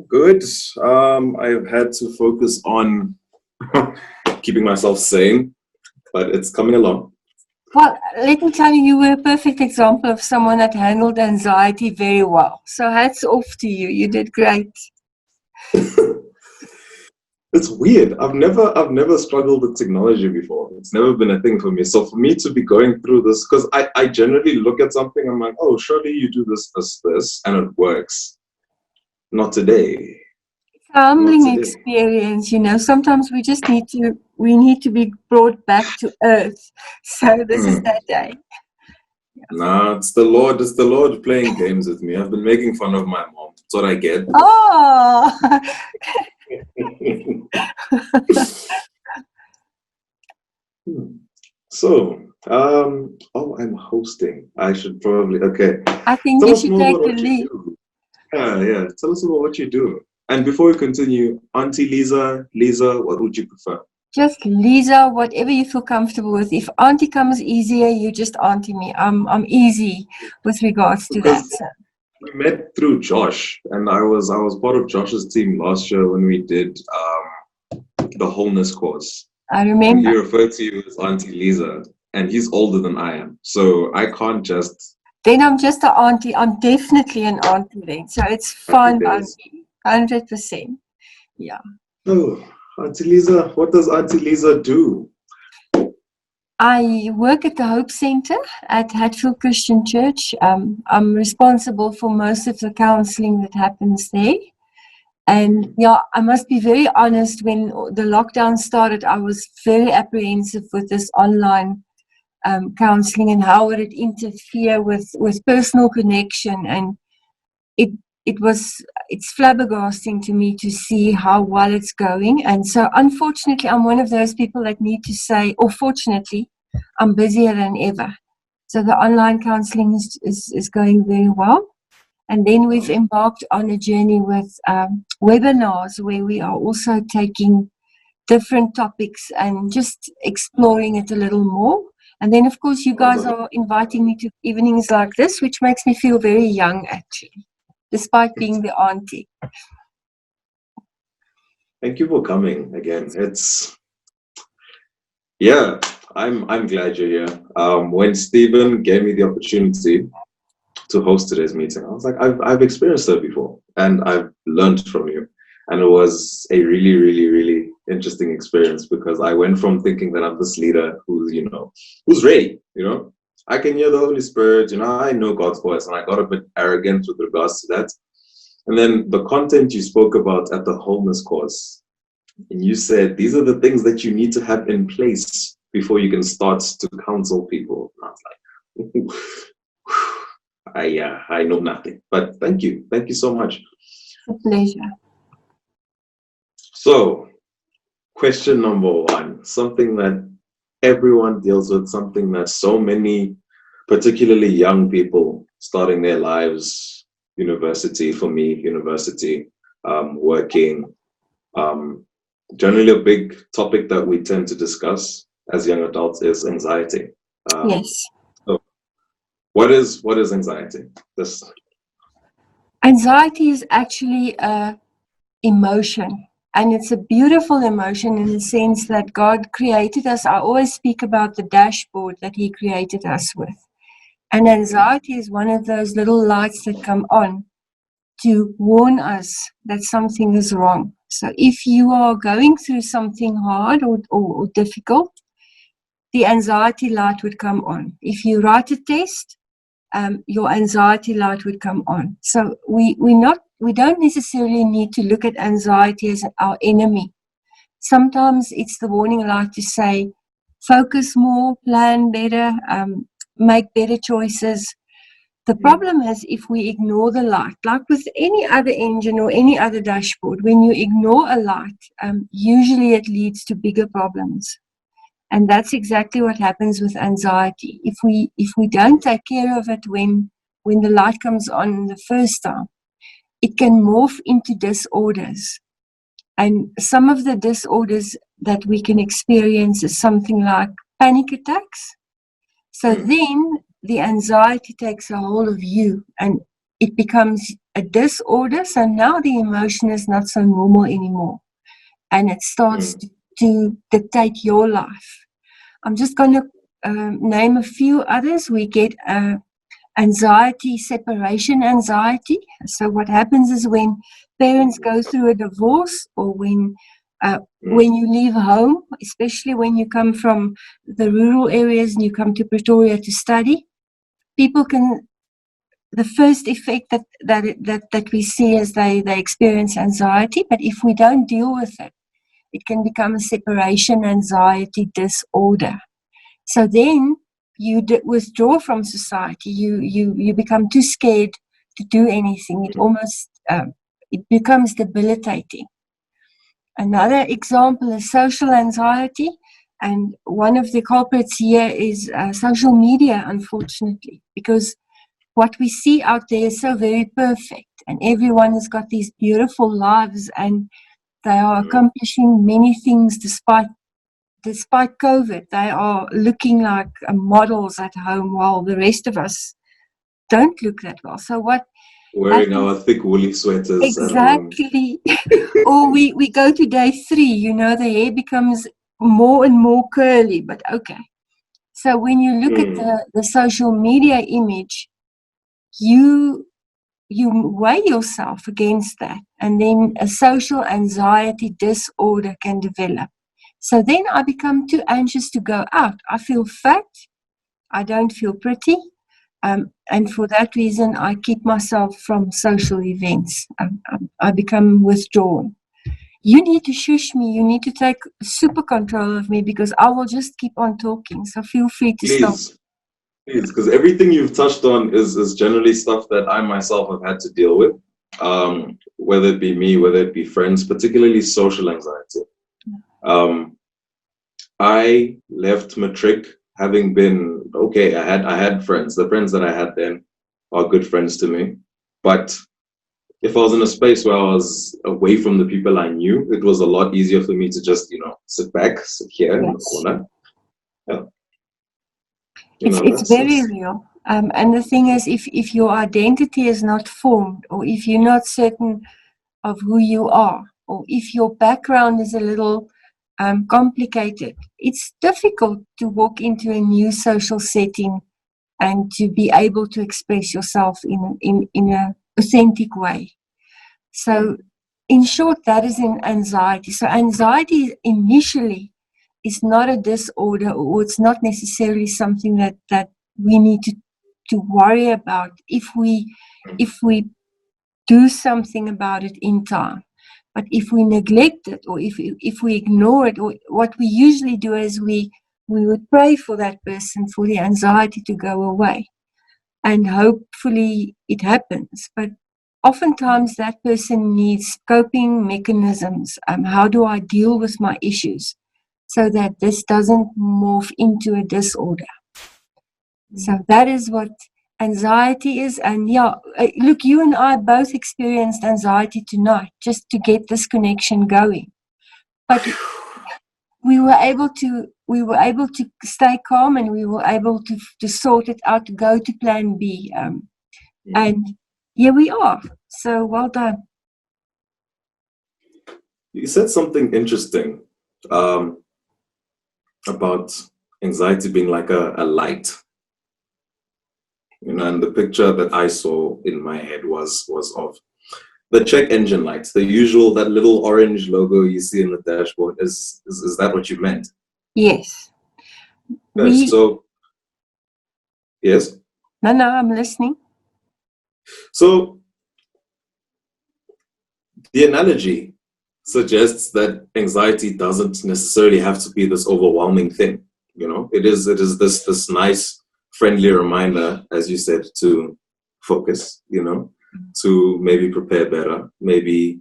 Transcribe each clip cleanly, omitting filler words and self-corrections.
Good. I've had to focus on keeping myself sane, but it's coming along. Well, let me tell you, you were a perfect example of someone that handled anxiety very well. So hats off to you. You did great. It's weird. I've never struggled with technology before. It's never been a thing for me. So for me to be going through this, because I generally look at something, I'm like, oh, surely you do this, and it works. Not today. A Not humbling today. experience, sometimes we need to be brought back to earth. So this is Hmm. that day. Nah, it's the Lord. It's the Lord playing games with me. I've been making fun of my mom. That's what I get. Oh, So, I'm hosting. I should probably, okay. I think Tell you us should more take about the what you lead. do. Yeah. Tell us about what you do. And before we continue, Auntie Lisa, what would you prefer? Just Lisa, whatever you feel comfortable with. If Auntie comes easier, you just Auntie me. I'm easy with regards to that. Because we met through Josh, and I was part of Josh's team last year when we did the wholeness course. I And he remember. referred to you as Auntie Lisa, and he's older than I am. So I can't just Then I'm just an auntie. I'm definitely an auntie then. So it's happy fine by days. me. 100%. Yeah. Oh, Auntie Lisa, what does Auntie Lisa do? I work at the Hope Center at Hatfield Christian Church. I'm responsible for most of the counseling that happens there. And yeah, I must be very honest, when the lockdown started, I was very apprehensive with this online counseling and how would it interfere with personal connection. And it it's flabbergasting to me to see how well it's going. And so unfortunately, I'm one of those people that need to say, or fortunately, I'm busier than ever. So the online counseling is going very well. And then we've embarked on a journey with webinars where we are also taking different topics and just exploring it a little more. And then, of course, you guys are inviting me to evenings like this, which makes me feel very young, actually, despite being the auntie. Thank you for coming again. Yeah, I'm glad you're here. When Stephen gave me the opportunity to host today's meeting, I was like, I've experienced that before, and I've learned from you, and it was a really, really, really interesting experience because I went from thinking that I'm this leader who's ready, I can hear the Holy Spirit, I know God's voice, and I got a bit arrogant with regards to that. And then the content you spoke about at the wholeness course, and you said these are the things that you need to have in place before you can start to counsel people. And I was like, I know nothing, but thank you so much. A pleasure. So, question number one, something that everyone deals with, something that so many, particularly young people starting their lives, university, for me, working, generally a big topic that we tend to discuss as young adults is anxiety. Yes. So what is anxiety? Anxiety is actually a emotion, and it's a beautiful emotion in the sense that God created us. I always speak about the dashboard that He created us with. And anxiety is one of those little lights that come on to warn us that something is wrong. So if you are going through something hard or difficult, the anxiety light would come on. If you write a test, your anxiety light would come on. So we don't necessarily need to look at anxiety as our enemy. Sometimes it's the warning light to say, focus more, plan better, make better choices. The problem is if we ignore the light, like with any other engine or any other dashboard, when you ignore a light, usually it leads to bigger problems. And that's exactly what happens with anxiety. If we don't take care of it when the light comes on the first time, it can morph into disorders. And some of the disorders that we can experience is something like panic attacks. So then the anxiety takes a hold of you, and it becomes a disorder. So now the emotion is not so normal anymore. And it starts to dictate your life. I'm just going to name a few others. We get anxiety, separation anxiety. So what happens is when parents go through a divorce, or when you leave home, especially when you come from the rural areas and you come to Pretoria to study, people can, the first effect that we see is they experience anxiety. But if we don't deal with it, it can become a separation anxiety disorder. So then you withdraw from society. You become too scared to do anything. It almost it becomes debilitating. Another example is social anxiety, and one of the culprits here is social media, unfortunately, because what we see out there is so very perfect, and everyone has got these beautiful lives, and they are accomplishing many things despite COVID. They are looking like models at home, while the rest of us don't look that well. So what wearing our thick woolly sweaters exactly or we go to day 3, the hair becomes more and more curly, but okay. So when you look at the social media image, you weigh yourself against that, and then a social anxiety disorder can develop. So then I become too anxious to go out. I feel fat. I don't feel pretty. And for that reason, I keep myself from social events. I become withdrawn. You need to shush me. You need to take super control of me, because I will just keep on talking. So feel free to stop. Please, because everything you've touched on is generally stuff that I myself have had to deal with, whether it be me, whether it be friends, particularly social anxiety. I left matric having been okay. I had friends. The friends that I had then are good friends to me. But if I was in a space where I was away from the people I knew, it was a lot easier for me to just, sit back, sit here in the corner. Yeah. It's very real. And the thing is, if your identity is not formed, or if you're not certain of who you are, or if your background is a little complicated, it's difficult to walk into a new social setting and to be able to express yourself in an authentic way. So in short, that is in anxiety. So anxiety initially is not a disorder, or it's not necessarily something that we need to worry about if we do something about it in time. But if we neglect it, or if we ignore it, or what we usually do is we would pray for that person, for the anxiety to go away, and hopefully it happens. But oftentimes that person needs coping mechanisms. How do I deal with my issues so that this doesn't morph into a disorder? So that is what anxiety is. And look, you and I both experienced anxiety tonight, just to get this connection going. But we were able to stay calm, and we were able to sort it out, to go to plan B. And here we are. So well done. You said something interesting about anxiety being like a light. And the picture that I saw in my head was of the check engine lights, the usual, that little orange logo you see in the dashboard. Is that what you meant? Yes. Yes. So, yes? No, I'm listening. So, the analogy suggests that anxiety doesn't necessarily have to be this overwhelming thing. It is this nice, friendly reminder, as you said, to focus, to maybe prepare better, maybe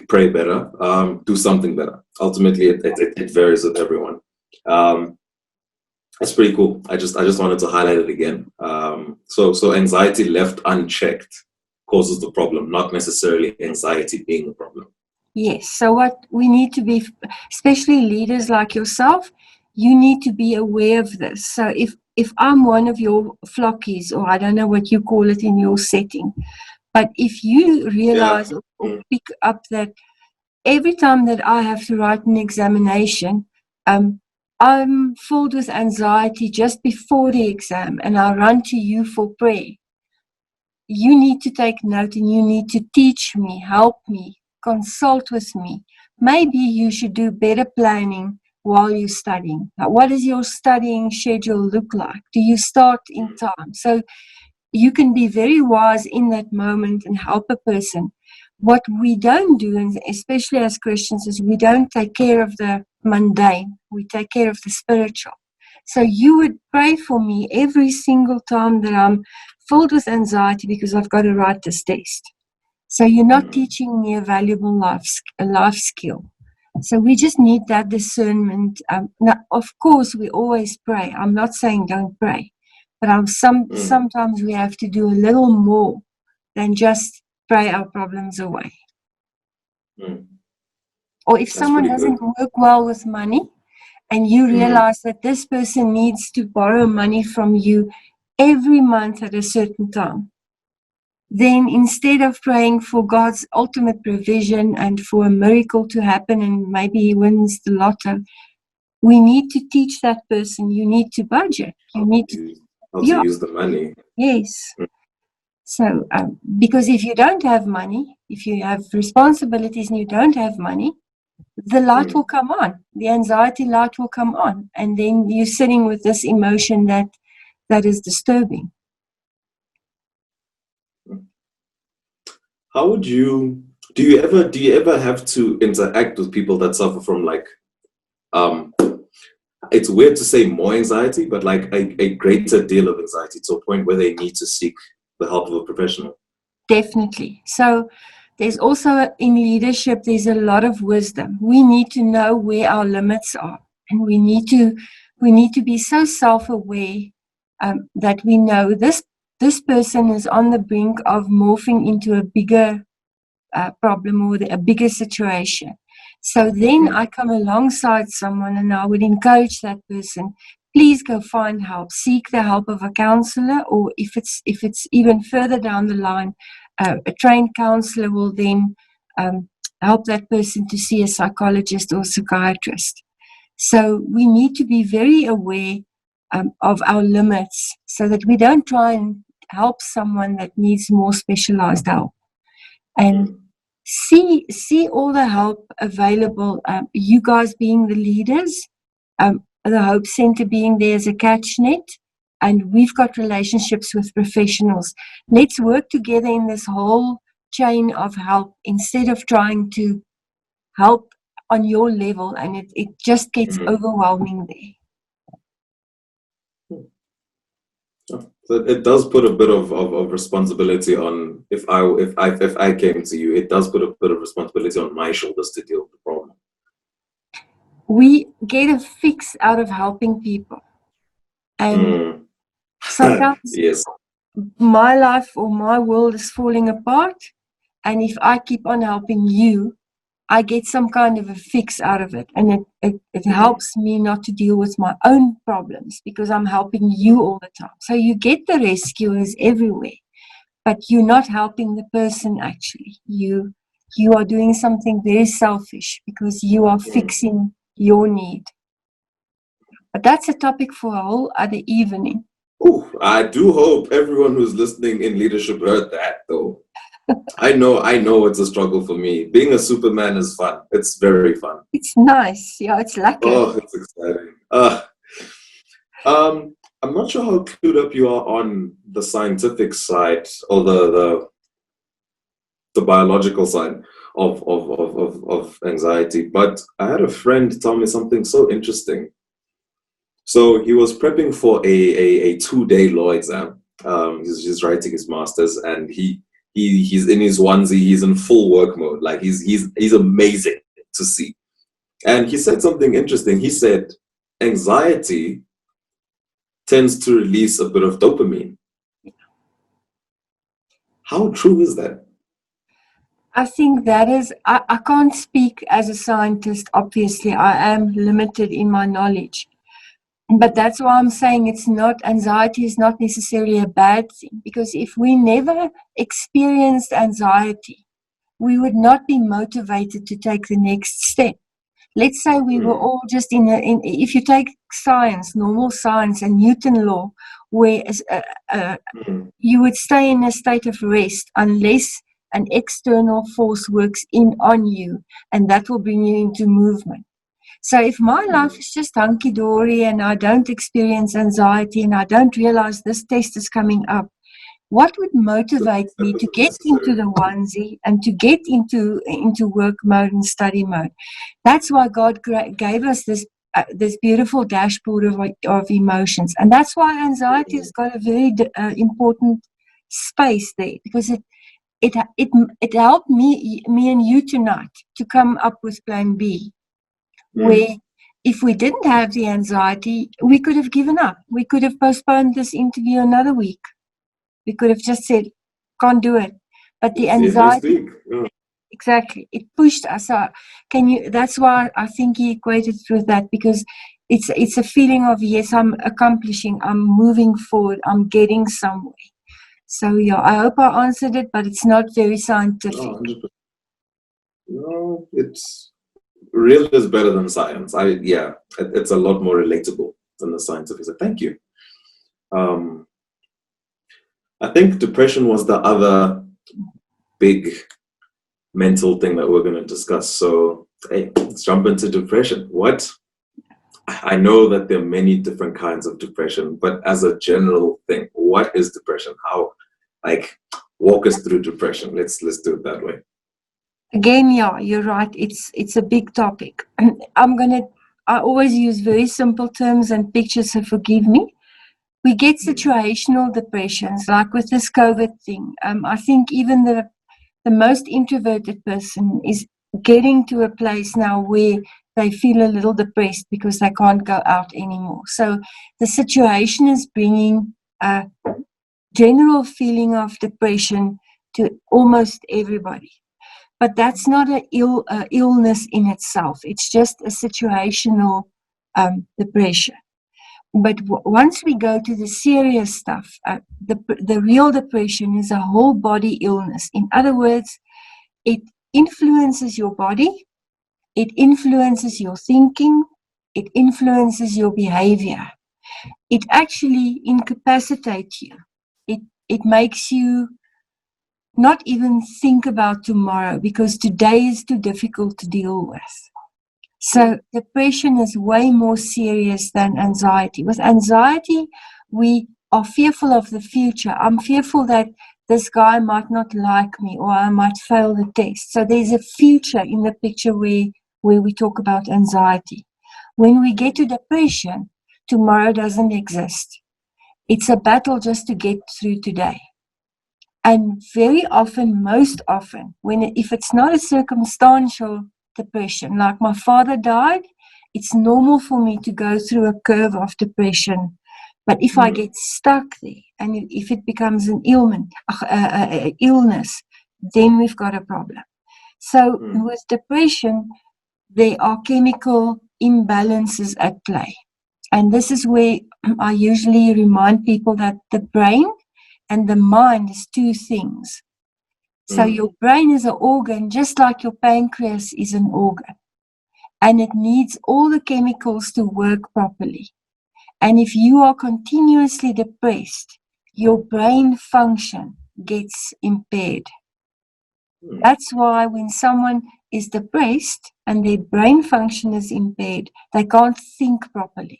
pray better, do something better. Ultimately, it varies with everyone. That's pretty cool. I just wanted to highlight it again. So anxiety left unchecked causes the problem, not necessarily anxiety being the problem. Yes. So what we need to be, especially leaders like yourself, you need to be aware of this. So if I'm one of your flockies, or I don't know what you call it in your setting, but if you realize or pick up that every time that I have to write an examination, I'm filled with anxiety just before the exam, and I run to you for prayer. You need to take note, and you need to teach me, help me, consult with me. Maybe you should do better planning while you're studying. Now, what does your studying schedule look like? Do you start in time? So you can be very wise in that moment and help a person. What we don't do, and especially as Christians, is we don't take care of the mundane. We take care of the spiritual. So you would pray for me every single time that I'm filled with anxiety because I've got to write this test. So you're not teaching me a valuable life skill. So we just need that discernment. Now, of course, we always pray. I'm not saying don't pray, but sometimes we have to do a little more than just pray our problems away. Or if someone doesn't work well with money, and you realize that this person needs to borrow money from you every month at a certain time, then instead of praying for God's ultimate provision and for a miracle to happen and maybe he wins the lotto, we need to teach that person, you need to budget. You need to use the money. Yes. So, because if you don't have money, if you have responsibilities and you don't have money, the light will come on. The anxiety light will come on. And then you're sitting with this emotion that is disturbing. How would do you ever have to interact with people that suffer from it's weird to say more anxiety, but like a greater deal of anxiety to a point where they need to seek the help of a professional? Definitely. So there's also in leadership, there's a lot of wisdom. We need to know where our limits are, and we need to be so self-aware that we know this person is on the brink of morphing into a bigger problem or a bigger situation. So then I come alongside someone and I would encourage that person, please go find help, seek the help of a counselor, or if it's even further down the line, a trained counselor will then help that person to see a psychologist or psychiatrist. So we need to be very aware of our limits so that we don't try and help someone that needs more specialized help. And see all the help available. You guys being the leaders, the Hope Center being there as a catch net, and we've got relationships with professionals. Let's work together in this whole chain of help instead of trying to help on your level, and it just gets overwhelming there. So it does put a bit of responsibility on, if I came to you, it does put a bit of responsibility on my shoulders to deal with the problem. We get a fix out of helping people. And sometimes yes. My life or my world is falling apart. And if I keep on helping you, I get some kind of a fix out of it. And it helps me not to deal with my own problems because I'm helping you all the time. So you get the rescuers everywhere, but you're not helping the person actually. You are doing something very selfish because you are fixing your need. But that's a topic for a whole other evening. Ooh, I do hope everyone who's listening in leadership heard that though. I know it's a struggle for me. Being a Superman is fun. It's very fun. It's nice. Yeah, it's lucky. Oh, it's exciting. I'm not sure how clued up you are on the scientific side or the biological side of anxiety, but I had a friend tell me something so interesting. So he was prepping for a 2-day law exam. He's writing his master's, and he's in his onesie. He's in full work mode. Like he's amazing to see. And he said something interesting. He said anxiety tends to release a bit of dopamine. How true is that? I think that is, I can't speak as a scientist, obviously. I am limited in my knowledge. But that's why I'm saying anxiety is not necessarily a bad thing, because if we never experienced anxiety, we would not be motivated to take the next step. Let's say we were all just if you take science, normal science and Newton law, where you would stay in a state of rest unless an external force works in on you, and that will bring you into movement. So if my life is just hunky-dory and I don't experience anxiety and I don't realize this test is coming up, what would motivate me to get into the onesie and to get into work mode and study mode? That's why God gave us this beautiful dashboard of emotions. And that's why anxiety has got a very important space there, because it helped me and you tonight to come up with plan B. Where if we didn't have the anxiety, we could have given up. We could have postponed this interview another week. We could have just said, can't do it. But the anxiety, exactly, it pushed us out. That's why I think he equated it with that, because it's a feeling of, yes, I'm accomplishing, I'm moving forward, I'm getting somewhere. So yeah, I hope I answered it, but it's not very scientific. No, it's real is better than science. It's a lot more relatable than the scientific. So thank you. I think depression was the other big mental thing that we're going to discuss. So hey, let's jump into depression. I know that there are many different kinds of depression, but as a general thing, what is depression? How, walk us through depression. Let's do it that way. Again, yeah, you're right. It's a big topic. I always use very simple terms and pictures, so forgive me. We get situational depressions, like with this COVID thing. I think even the most introverted person is getting to a place now where they feel a little depressed because they can't go out anymore. So the situation is bringing a general feeling of depression to almost everybody. But that's not an illness in itself. It's just a situational depression. But once we go to the serious stuff, the real depression is a whole body illness. In other words, it influences your body, it influences your thinking, it influences your behavior. It actually incapacitates you. It makes you not even think about tomorrow, because today is too difficult to deal with. So depression is way more serious than anxiety. With anxiety, we are fearful of the future. I'm fearful that this guy might not like me, or I might fail the test. So there's a future in the picture where we talk about anxiety. When we get to depression, tomorrow doesn't exist. It's a battle just to get through today. And very often, most often, if it's not a circumstantial depression, like my father died, it's normal for me to go through a curve of depression. But if I get stuck there, and if it becomes an illness, then we've got a problem. So with depression, there are chemical imbalances at play. And this is where I usually remind people that the brain and the mind is two things. So your brain is an organ, just like your pancreas is an organ. And it needs all the chemicals to work properly. And if you are continuously depressed, your brain function gets impaired. That's why when someone is depressed and their brain function is impaired, they can't think properly.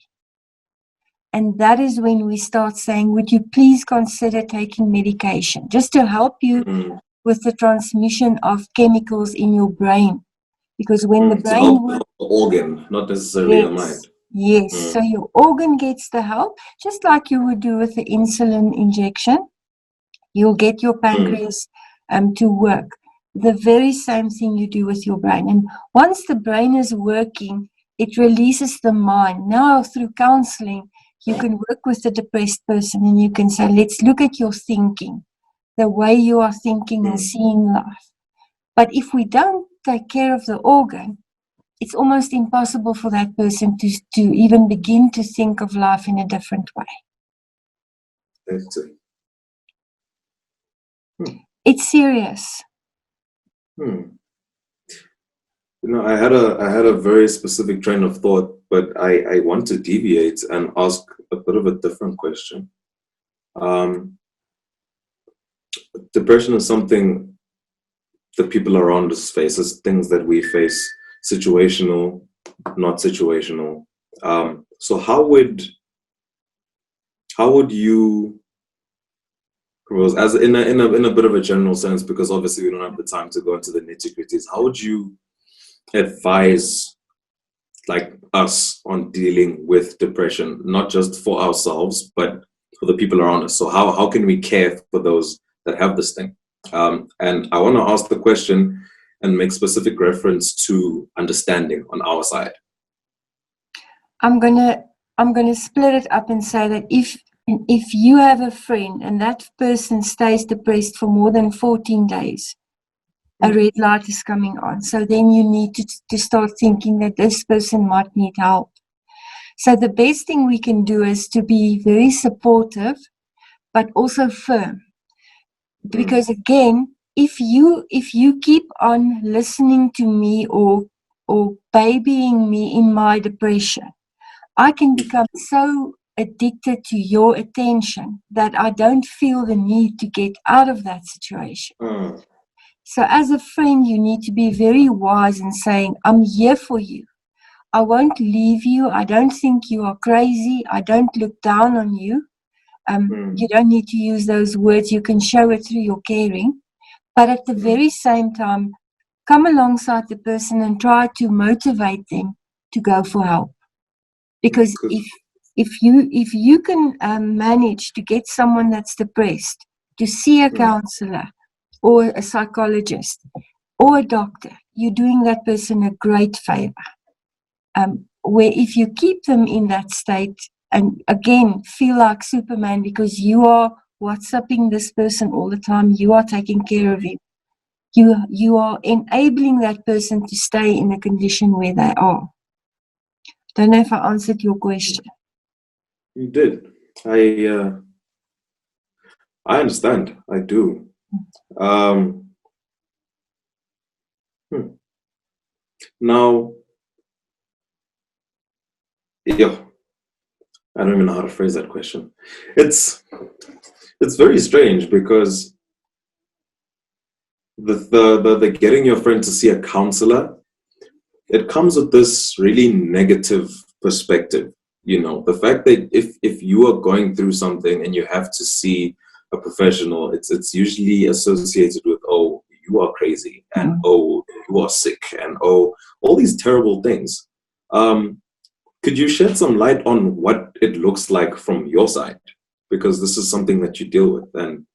And that is when we start saying, would you please consider taking medication, just to help you with the transmission of chemicals in your brain. Because when the brain works, the organ, not necessarily the mind. Yes, so your organ gets the help, just like you would do with the insulin injection. You'll get your pancreas to work. The very same thing you do with your brain. And once the brain is working, it releases the mind. Now, through counseling, you can work with the depressed person and you can say, let's look at your thinking, the way you are thinking and seeing life. But if we don't take care of the organ, it's almost impossible for that person to even begin to think of life in a different way. That's it. It's serious. I had a very specific train of thought, but I want to deviate and ask a bit of a different question. Depression is something the people around us face, it's things that we face, situational, not situational. So how would you propose, as in a bit of a general sense, because obviously we don't have the time to go into the nitty-gritties, how would you advise like us on dealing with depression, not just for ourselves but for the people around us? So how can we care for those that have this thing? And I want to ask the question and make specific reference to understanding on our side. I'm gonna split it up and say that if you have a friend and that person stays depressed for more than 14 days, a red light is coming on. So then you need to start thinking that this person might need help. So the best thing we can do is to be very supportive, but also firm. Because again, if you keep on listening to me or babying me in my depression, I can become so addicted to your attention that I don't feel the need to get out of that situation. So as a friend, you need to be very wise in saying, I'm here for you. I won't leave you. I don't think you are crazy. I don't look down on you. You don't need to use those words. You can show it through your caring. But at the very same time, come alongside the person and try to motivate them to go for help. Because if you can manage to get someone that's depressed to see a counselor or a psychologist or a doctor, you're doing that person a great favor. Where if you keep them in that state and again feel like Superman because you are WhatsApping this person all the time, you are taking care of him, you are enabling that person to stay in the condition where they are. Don't know if I answered your question. You did. I understand. I do. Now, yeah, I don't even know how to phrase that question. It's very strange because the getting your friend to see a counselor, it comes with this really negative perspective. The fact that if you are going through something and you have to see a professional, it's usually associated with, oh, you are crazy, and oh, you are sick, and oh, all these terrible things. Could you shed some light on what it looks like from your side? Because this is something that you deal with, and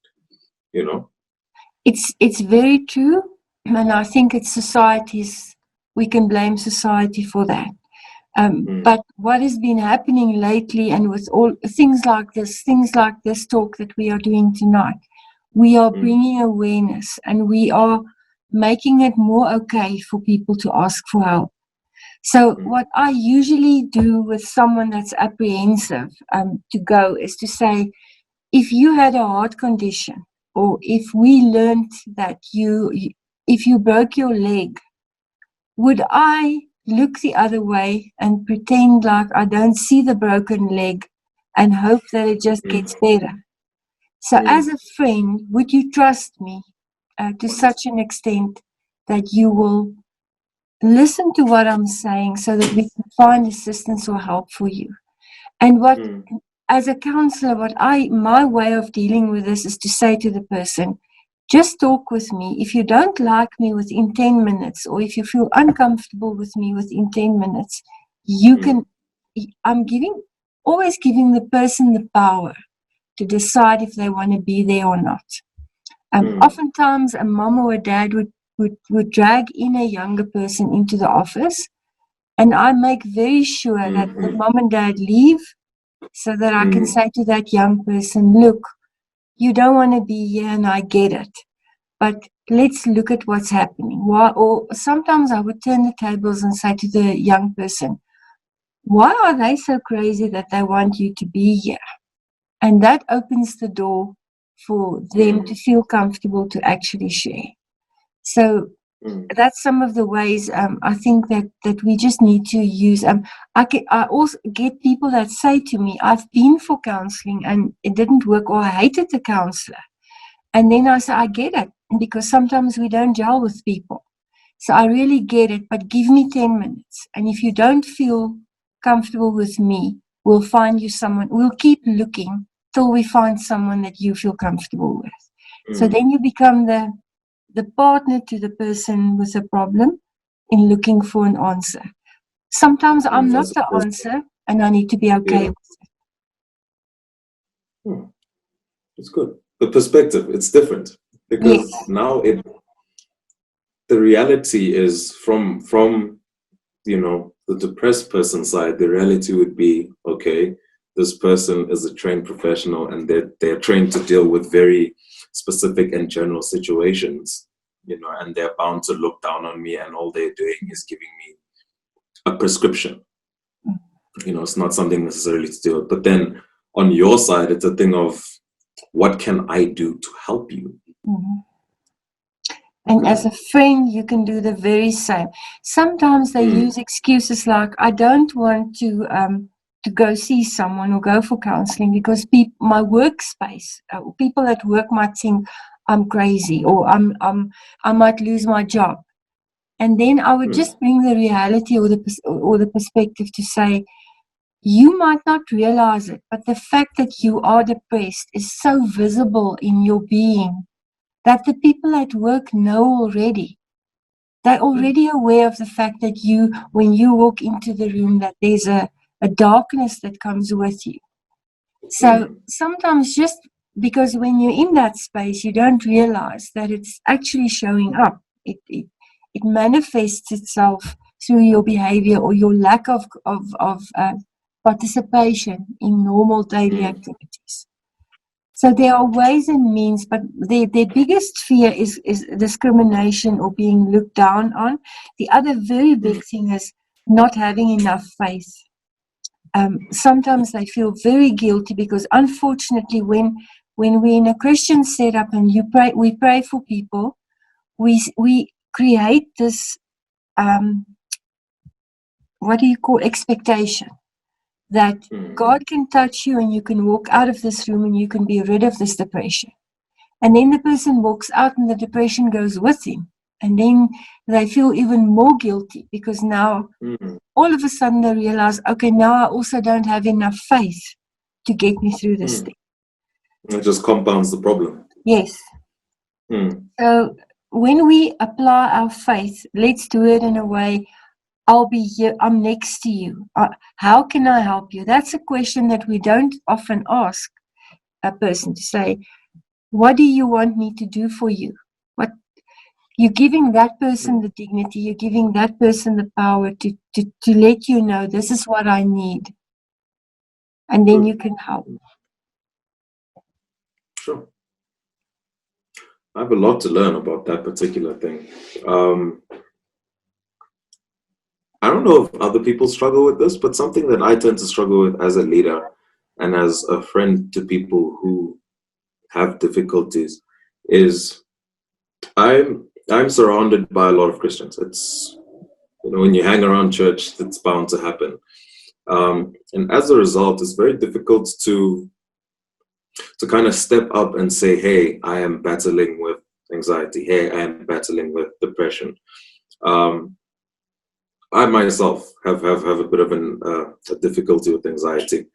It's very true, and I think it's society's. We can blame society for that. But what has been happening lately, and with all things like this talk that we are doing tonight, we are bringing awareness, and we are making it more okay for people to ask for help. So what I usually do with someone that's apprehensive to go is to say, if you had a heart condition, or if we learned that if you broke your leg, would I look the other way and pretend like I don't see the broken leg and hope that it just gets better? So as a friend, would you trust me to such an extent that you will listen to what I'm saying so that we can find assistance or help for you? And as a counselor, my way of dealing with this is to say to the person, just talk with me. If you don't like me within 10 minutes, or if you feel uncomfortable with me within 10 minutes, you can, I'm always giving the person the power to decide if they want to be there or not. Oftentimes a mom or a dad would drag in a younger person into the office, and I make very sure that the mom and dad leave so that I can say to that young person, look, you don't want to be here and I get it. but let's look at what's happening. Why? Or sometimes I would turn the tables and say to the young person, why are they so crazy that they want you to be here? And that opens the door for them to feel comfortable to actually share. So that's some of the ways I think that we just need to use. I also get people that say to me, I've been for counseling and it didn't work, or I hated the counselor. And then I say, I get it, because sometimes we don't gel with people. So I really get it, but give me 10 minutes. And if you don't feel comfortable with me, we'll find you someone. We'll keep looking till we find someone that you feel comfortable with. So then you become the partner to the person with a problem in looking for an answer. Sometimes I'm not the answer, and I need to be okay with it. It's good. The perspective, it's different, because now the reality is from the depressed person's side, the reality would be, okay, this person is a trained professional and they're trained to deal with very specific and general situations, and they're bound to look down on me, and all they're doing is giving me a prescription. It's not something necessarily to deal with. But then on your side, it's a thing of, what can I do to help you? And as a friend, you can do the very same. Sometimes they use excuses like, I don't want to go see someone or go for counseling because my workspace, people at work might think I'm crazy, or I might lose my job. And then I would just bring the reality or the perspective to say, you might not realize it, but the fact that you are depressed is so visible in your being that the people at work know already. They're already aware of the fact that when you walk into the room, that there's a darkness that comes with you. So sometimes, just because when you're in that space, you don't realize that it's actually showing up. It manifests itself through your behavior or your lack of participation in normal daily activities. So there are ways and means, but their biggest fear is discrimination or being looked down on. The other very big thing is not having enough faith. Sometimes they feel very guilty because, unfortunately, when we're in a Christian setup and we pray for people, we create this expectation that God can touch you and you can walk out of this room and you can be rid of this depression. And then the person walks out and the depression goes with him. And then they feel even more guilty because now all of a sudden they realize, okay, now I also don't have enough faith to get me through this thing. It just compounds the problem. Yes. So when we apply our faith, let's do it in a way, I'll be here, I'm next to you. How can I help you? That's a question that we don't often ask a person, to say, what do you want me to do for you? You're giving that person the dignity, you're giving that person the power to let you know, this is what I need. And then you can help. Sure. I have a lot to learn about that particular thing. I don't know if other people struggle with this, but something that I tend to struggle with as a leader and as a friend to people who have difficulties is I'm surrounded by a lot of Christians. It's, when you hang around church, that's bound to happen. And as a result, it's very difficult to kind of step up and say, hey, I am battling with anxiety. Hey, I am battling with depression. I myself have a bit of a difficulty with anxiety.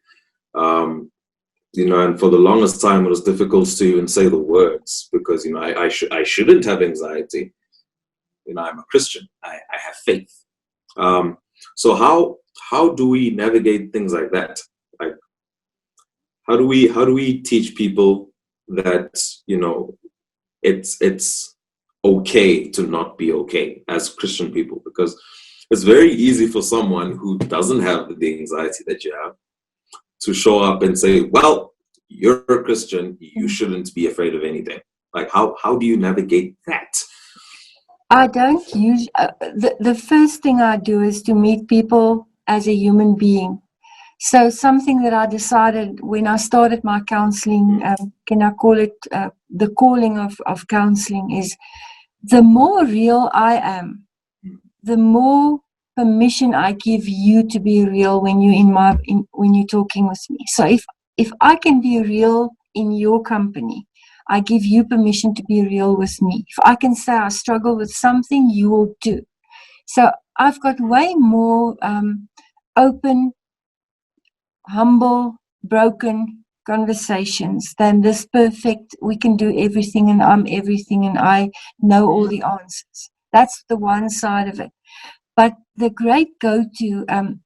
And for the longest time, it was difficult to even say the words because, I shouldn't have anxiety. I'm a Christian. I have faith. So how do we navigate things like that? Like, how do we teach people that, it's okay to not be okay as Christian people? Because it's very easy for someone who doesn't have the anxiety that you have to show up and say, well, you're a Christian, you shouldn't be afraid of anything. Like, how do you navigate that? I don't use the first thing I do is to meet people as a human being. So something that I decided when I started my counseling, can I call it the calling of counseling, is the more real I am, the more permission I give you to be real when you're when you're talking with me. So if I can be real in your company, I give you permission to be real with me. If I can say I struggle with something, you will do. So I've got way more open, humble, broken conversations than this perfect, we can do everything and I'm everything and I know all the answers. That's the one side of it. But the great go-to, and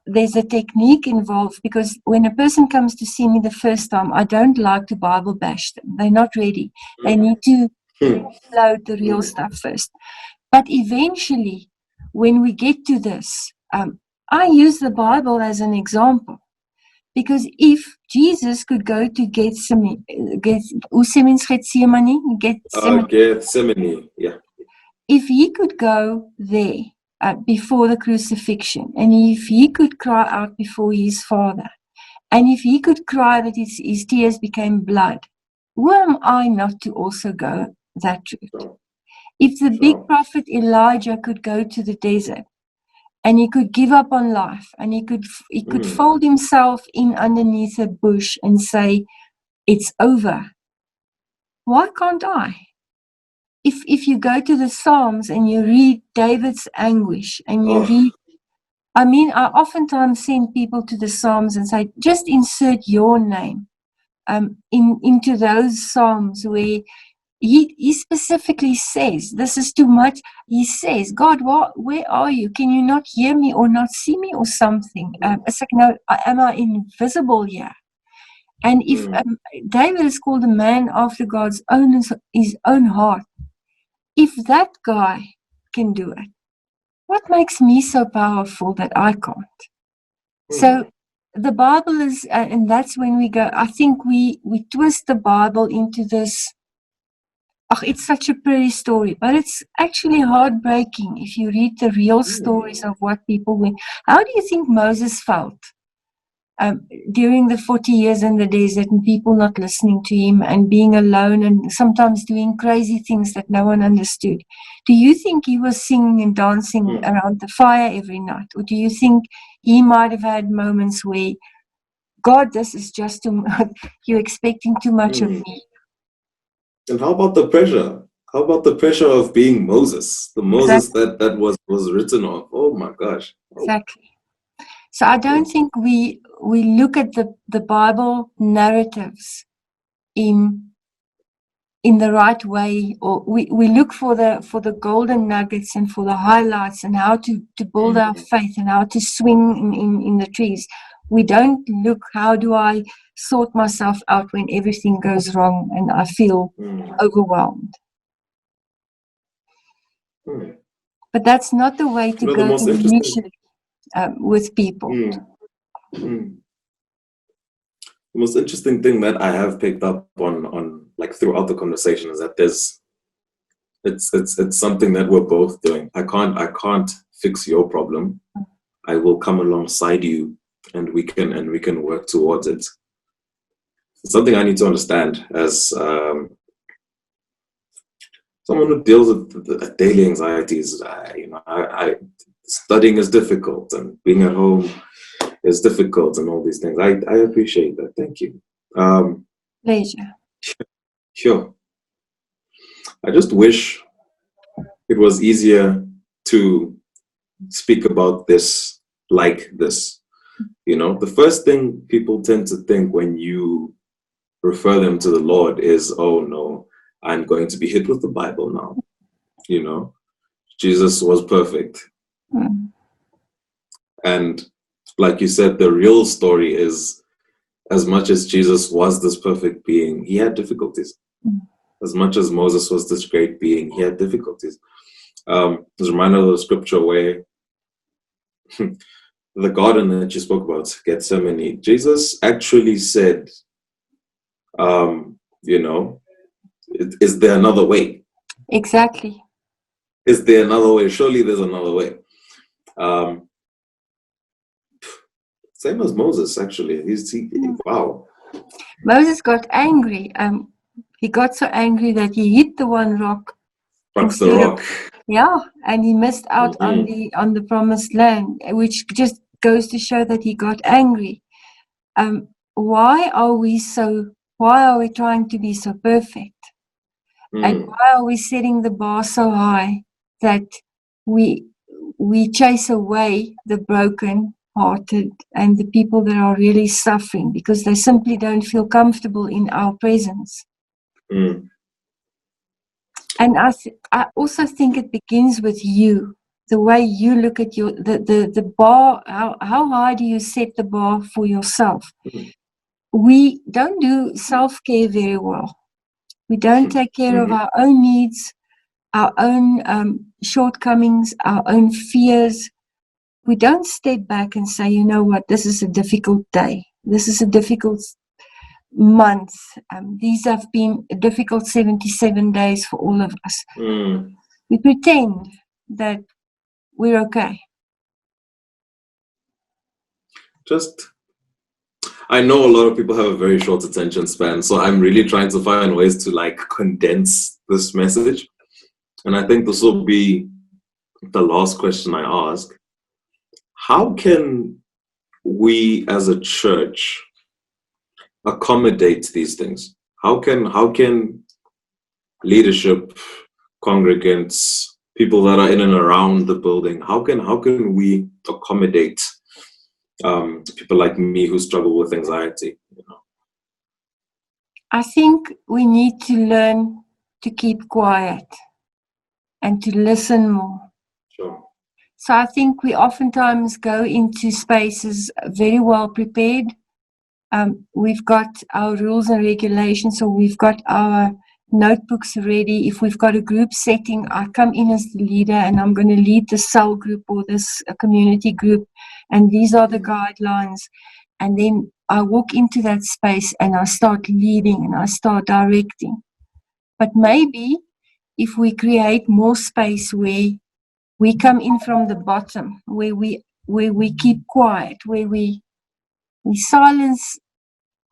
there's a technique involved, because when a person comes to see me the first time, I don't like to Bible bash them. They're not ready. They need to load the real stuff first. But eventually, when we get to this, I use the Bible as an example. Because if Jesus could go to Gethsemane, Yeah. If he could go there before the crucifixion, and if he could cry out before his Father, and if he could cry that his tears became blood, who am I not to also go that route? If the big prophet Elijah could go to the desert, and he could give up on life, and he could fold himself in underneath a bush and say, it's over. Why can't I? If you go to the Psalms and you read David's anguish and you read, I oftentimes send people to the Psalms and say, just insert your name into those Psalms where he specifically says, this is too much. He says, God, where are you? Can you not hear me or not see me or something? It's like, no, am I invisible here? And if David is called a man after God's his own heart, if that guy can do it, what makes me so powerful that I can't? So the Bible is, and that's when we go, I think we twist the Bible into this, it's such a pretty story, but it's actually heartbreaking if you read the real stories of what people went. How do you think Moses felt during the 40 years in the desert and people not listening to him and being alone and sometimes doing crazy things that no one understood? Do you think he was singing and dancing around the fire every night? Or do you think he might have had moments where, God, this is just too much, you're expecting too much of me? And how about the pressure? How about the pressure of being Moses? The Moses that was written of. Oh my gosh. Exactly. So I don't think we look at the Bible narratives in the right way, or we look for the golden nuggets and for the highlights and how to build our faith and how to swing in the trees. We don't look, how do I sort myself out when everything goes wrong and I feel overwhelmed. But that's not the way to go initially with people. The most interesting thing that I have picked up on like throughout the conversation is that it's something that we're both doing. I can't fix your problem. I will come alongside you and we can work towards it. It's something I need to understand as someone who deals with daily anxieties. Studying is difficult and being at home is difficult and all these things. I appreciate that. Thank you. Pleasure. Sure. I just wish it was easier to speak about this like this. The first thing people tend to think when you refer them to the Lord is, oh no, I'm going to be hit with the Bible now. Jesus was perfect. And like you said, the real story is, as much as Jesus was this perfect being, he had difficulties. As much as Moses was this great being, he had difficulties. There's a reminder of the scripture where the garden that you spoke about, Gethsemane, Jesus actually said, is there another way? Exactly. Is there another way? Surely there's another way. Same as Moses, actually. Wow. Moses got angry. He got so angry that he hit the one rock. Struck the rock. Yeah, and he missed out on the promised land, which just goes to show that he got angry. Why are we trying to be so perfect? And why are we setting the bar so high that we chase away the broken-hearted and the people that are really suffering because they simply don't feel comfortable in our presence? And I also think it begins with you, the way you look at the bar. How high do you set the bar for yourself? We don't do self-care very well. We don't take care of our own needs, our own shortcomings, our own fears. We don't step back and say, you know what, this is a difficult day. This is a difficult month. These have been a difficult 77 days for all of us. We pretend that we're okay. I know a lot of people have a very short attention span, so I'm really trying to find ways to condense this message. And I think this will be the last question I ask. How can we as a church accommodate these things? How can leadership, congregants, people that are in and around the building, how can we accommodate people like me who struggle with anxiety? I think we need to learn to keep quiet and to listen more. Sure. So I think we oftentimes go into spaces very well prepared. We've got our rules and regulations, so we've got our notebooks ready. If we've got a group setting, I come in as the leader and I'm going to lead the cell group or this community group, and these are the guidelines. And then I walk into that space and I start leading and I start directing. But maybe if we create more space where we come in from the bottom, where we keep quiet, where we silence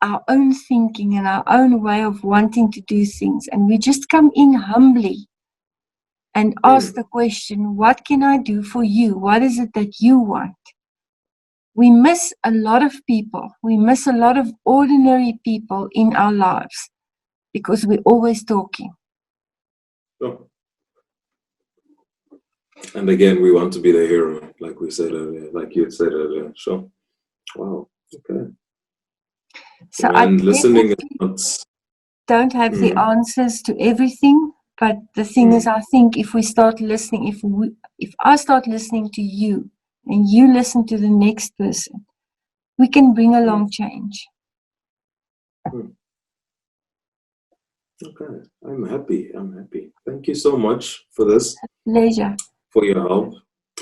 our own thinking and our own way of wanting to do things, and we just come in humbly and ask the question, what can I do for you? What is it that you want? We miss a lot of people. We miss a lot of ordinary people in our lives because we're always talking. Sure. And again, we want to be the hero, like we said earlier, like you had said earlier. Sure. Wow. Okay. So and listening don't have the answers to everything, but the thing is, I think if we start listening, if I start listening to you and you listen to the next person, we can bring along change. Okay, I'm happy. Thank you so much for this. Pleasure. For your help.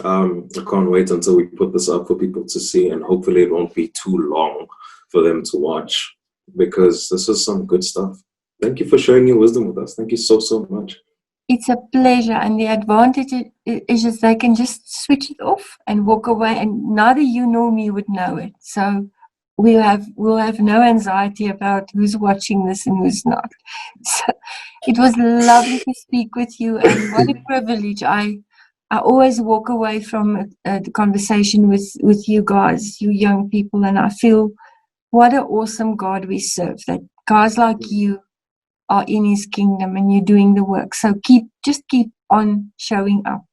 I can't wait until we put this up for people to see, and hopefully it won't be too long for them to watch, because this is some good stuff. Thank you for sharing your wisdom with us. Thank you so much. It's a pleasure, and the advantage is just they can just switch it off and walk away, and neither you nor me would know it. So we'll have no anxiety about who's watching this and who's not. So it was lovely to speak with you, and what a privilege. I always walk away from the conversation with you guys, you young people, and I feel what an awesome God we serve, that guys like you are in his kingdom and you're doing the work. So keep on showing up.